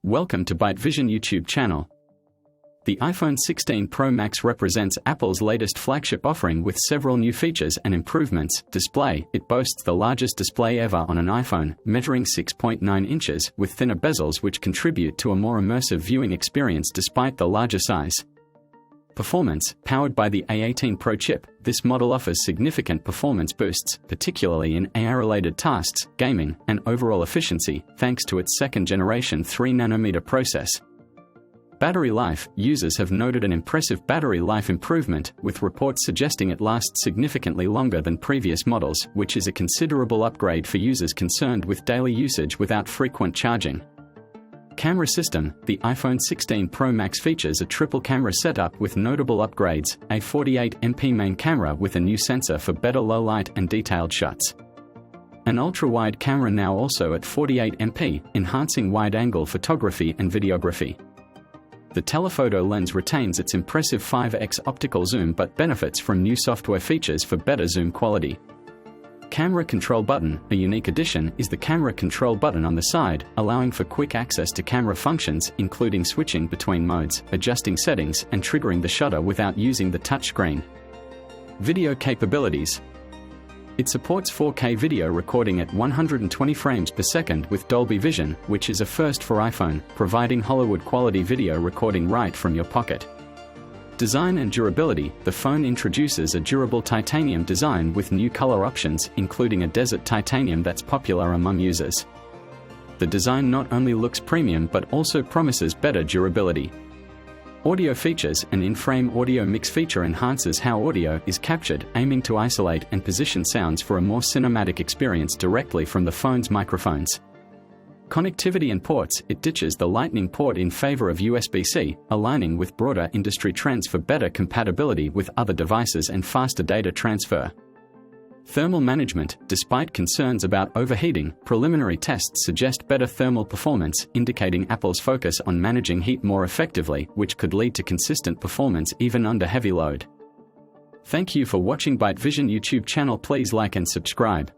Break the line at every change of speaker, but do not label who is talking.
Welcome to ByteVision YouTube channel. The iPhone 16 Pro Max represents Apple's latest flagship offering with several new features and improvements. Display: it boasts the largest display ever on an iPhone, measuring 6.9 inches, with thinner bezels which contribute to a more immersive viewing experience despite the larger size. Performance: powered by the A18 Pro chip, this model offers significant performance boosts, particularly in AI-related tasks, gaming, and overall efficiency, thanks to its second-generation 3nm process. Battery life: users have noted an impressive battery life improvement, with reports suggesting it lasts significantly longer than previous models, which is a considerable upgrade for users concerned with daily usage without frequent charging. Camera system: the iPhone 16 Pro Max features a triple camera setup with notable upgrades, a 48MP main camera with a new sensor for better low-light and detailed shots. An ultra-wide camera now also at 48MP, enhancing wide-angle photography and videography. The telephoto lens retains its impressive 5x optical zoom but benefits from new software features for better zoom quality. Camera control button: a unique addition is the camera control button on the side, allowing for quick access to camera functions, including switching between modes, adjusting settings, and triggering the shutter without using the touchscreen. Video capabilities: it supports 4K video recording at 120 frames per second with Dolby Vision, which is a first for iPhone, providing Hollywood-quality video recording right from your pocket. Design and durability: the phone introduces a durable titanium design with new color options, including a desert titanium that's popular among users. The design not only looks premium but also promises better durability. Audio features: an in-frame audio mix feature enhances how audio is captured, aiming to isolate and position sounds for a more cinematic experience directly from the phone's microphones. Connectivity and ports: it ditches the Lightning port in favor of USB-C, aligning with broader industry trends for better compatibility with other devices and faster data transfer. Thermal management: despite concerns about overheating, preliminary tests suggest better thermal performance, indicating Apple's focus on managing heat more effectively, which could lead to consistent performance even under heavy load. Thank you for watching ByteVision YouTube channel. Please like and subscribe.